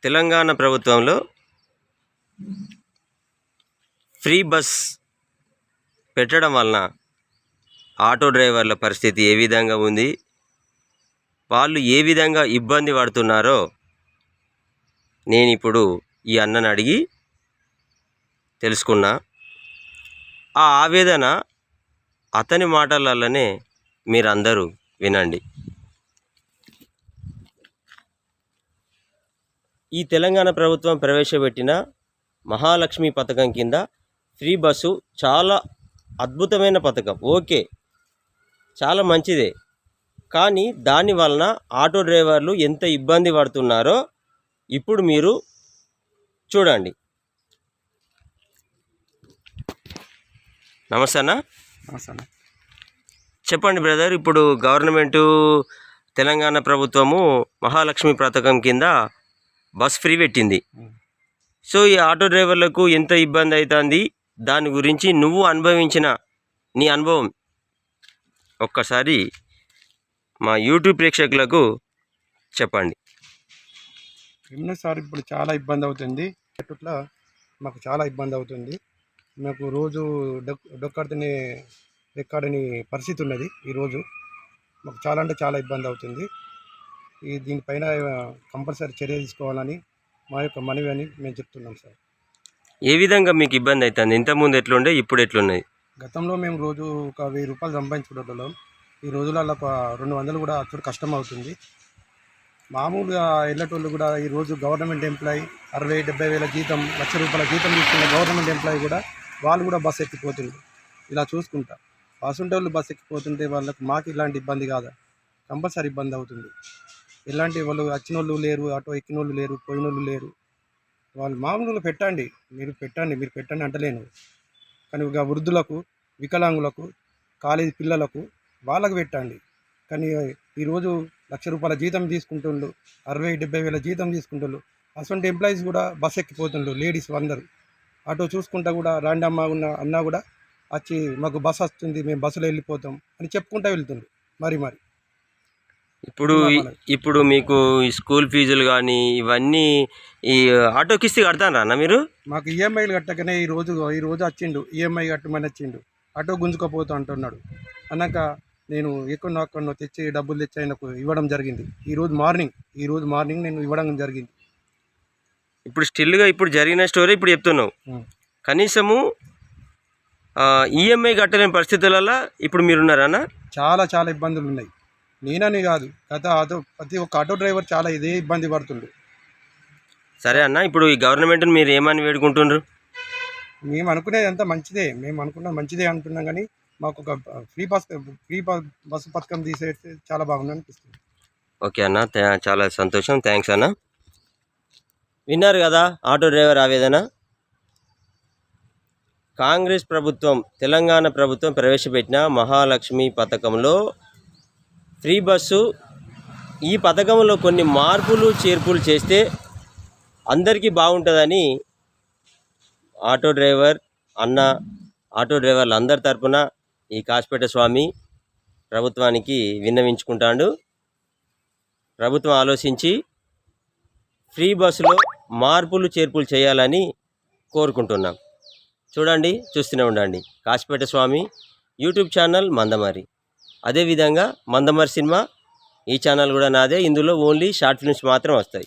తెలంగాణ ప్రభుత్వంలో free bus పెట్టడం వలన ఆటో డ్రైవర్ల పరిస్థితి ఏ విధంగా ఉంది, వాళ్ళు ఏ విధంగా ఇబ్బంది పడుతున్నారో నేను ఇప్పుడు ఈ అన్నని అడిగి తెలుసుకున్నా. ఆ ఆవేదన అతని మాటలలోనే మీరందరూ వినండి. ఈ తెలంగాణ ప్రభుత్వం ప్రవేశపెట్టిన మహాలక్ష్మి పథకం కింద ఫ్రీ బస్సు చాలా అద్భుతమైన పథకం. ఓకే, చాలా మంచిదే. కానీ దాని వలన ఆటో డ్రైవర్లు ఎంత ఇబ్బంది పడుతున్నారో ఇప్పుడు మీరు చూడండి. నమస్తే అన్న. చెప్పండి బ్రదర్, ఇప్పుడు గవర్నమెంటు తెలంగాణ ప్రభుత్వము మహాలక్ష్మి పథకం కింద బస్ ఫ్రీ పెట్టింది. సో ఈ ఆటో డ్రైవర్లకు ఎంత ఇబ్బంది అవుతుంది, దాని గురించి నువ్వు అనుభవించిన నీ అనుభవం ఒక్కసారి మా యూట్యూబ్ ప్రేక్షకులకు చెప్పండి. ఏమన్నా సార్, ఇప్పుడు చాలా ఇబ్బంది అవుతుంది. అట్లా మాకు చాలా ఇబ్బంది అవుతుంది. మాకు రోజు డొక్కడితేనే ఎక్కడని పరిస్థితి ఉన్నది. ఈరోజు మాకు చాలా అంటే చాలా ఇబ్బంది అవుతుంది. దీనిపైన కంపల్సరీ చర్య తీసుకోవాలని మా యొక్క మనవి అని మేము చెప్తున్నాం సార్. ఏ విధంగా మీకు ఇబ్బంది అవుతుంది? ఇంతకుముందు ఎట్లుండే, ఇప్పుడు ఎట్లున్నది? గతంలో మేము రోజు ఒక 1000 రూపాయలు సంపాదించుకునేటోళ్ళం. ఈ రోజులలో ఒక 200 కూడా అక్కడ కష్టం అవుతుంది. మామూలుగా వెళ్ళేటోళ్ళు కూడా ఈరోజు గవర్నమెంట్ ఎంప్లాయీ 60-70 వేల జీతం, 1,00,000 రూపాయల జీతం తీసుకున్న గవర్నమెంట్ ఎంప్లాయీ కూడా వాళ్ళు కూడా బస్సు ఎక్కిపోతుంది. ఇలా చూసుకుంటా బస్సుంటోళ్ళు బస్సు ఎక్కిపోతుంటే వాళ్ళకు మాకు ఇలాంటి ఇబ్బంది కాదా? కంపల్సరీ ఇబ్బంది అవుతుంది. ఎలాంటి వాళ్ళు వచ్చిన వాళ్ళు లేరు, ఆటో ఎక్కిన వాళ్ళు లేరు, పోయిన వాళ్ళు లేరు. వాళ్ళు మామూలుగా పెట్టండి, మీరు పెట్టండి అంటలేను. కానీ ఇక వృద్ధులకు, వికలాంగులకు, కాలేజీ పిల్లలకు వాళ్ళకు పెట్టండి. కానీ ఈరోజు 1,00,000 రూపాయల జీతం తీసుకుంటుండ్రు, 60-70 వేల జీతం తీసుకుంటుండ్రు. అటువంటి ఎంప్లాయీస్ కూడా బస్సు ఎక్కిపోతుండ్రు. లేడీస్ అందరూ ఆటో చూసుకుంటా కూడా రాండి అమ్మ అన్నా కూడా వచ్చి మాకు బస్సు వస్తుంది, మేము బస్సులో వెళ్ళిపోతాం అని చెప్పుకుంటూ వెళ్తుండ్రు. మరి ఇప్పుడు మీకు ఈ స్కూల్ ఫీజులు కానీ ఇవన్నీ ఈ ఆటో కిస్తీ కడతారా అన్న మీరు? మాకు ఈఎంఐలు కట్టకనే ఈ రోజు వచ్చిండు, ఈఎంఐ కట్టమని వచ్చిండు. ఆటో గుంజుకపోతా అంటున్నాడు. అన్నాక నేను ఎక్కడో తెచ్చి డబ్బులు తెచ్చి ఆయనకు ఇవ్వడం జరిగింది. ఈరోజు మార్నింగ్ నేను ఇవ్వడం జరిగింది. ఇప్పుడు స్టిల్గా ఇప్పుడు జరిగిన స్టోరీ ఇప్పుడు చెప్తున్నావు. కనీసము ఈఎంఐ కట్టలేని పరిస్థితులలో ఇప్పుడు మీరున్నారన్నా? చాలా చాలా ఇబ్బందులు ఉన్నాయి. నేనని కాదు, ప్రతి ఒక్క ఆటో డ్రైవర్ చాలా ఇదే ఇబ్బంది పడుతుండ్రు. సరే అన్న, ఇప్పుడు ఈ గవర్నమెంట్ని మీరు ఏమని వేడుకుంటుండ్రు? మేము అనుకునేది అంతా మంచిదే, మంచిదే అంటున్నాం. కానీ మాకు ఒక ఫ్రీ బస్సు పథకం తీసేస్తే చాలా బాగుంది అనిపిస్తుంది. ఓకే అన్న, చాలా సంతోషం, థ్యాంక్స్ అన్న. విన్నారు కదా ఆటో డ్రైవర్ ఆవేదన. కాంగ్రెస్ ప్రభుత్వం, తెలంగాణ ప్రభుత్వం ప్రవేశపెట్టిన మహాలక్ష్మి పథకంలో ఫ్రీ బస్సు, ఈ పథకంలో కొన్ని మార్పులు చేర్పులు చేస్తే అందరికీ బాగుంటుందని ఆటో డ్రైవర్లు అందరి తరపున ఈ కాసిపేట స్వామి ప్రభుత్వానికి విన్నవించుకుంటాడు. ప్రభుత్వం ఆలోచించి ఫ్రీ బస్సులో మార్పులు చేర్పులు చేయాలని కోరుకుంటున్నాం. చూస్తూనే ఉండండి కాసిపేట స్వామి యూట్యూబ్ ఛానల్ మందమరి. అదేవిధంగా మందమరి సినిమా ఈ ఛానల్ కూడా నాదే. ఇందులో ఓన్లీ షార్ట్ ఫిల్మ్స్ మాత్రం వస్తాయి.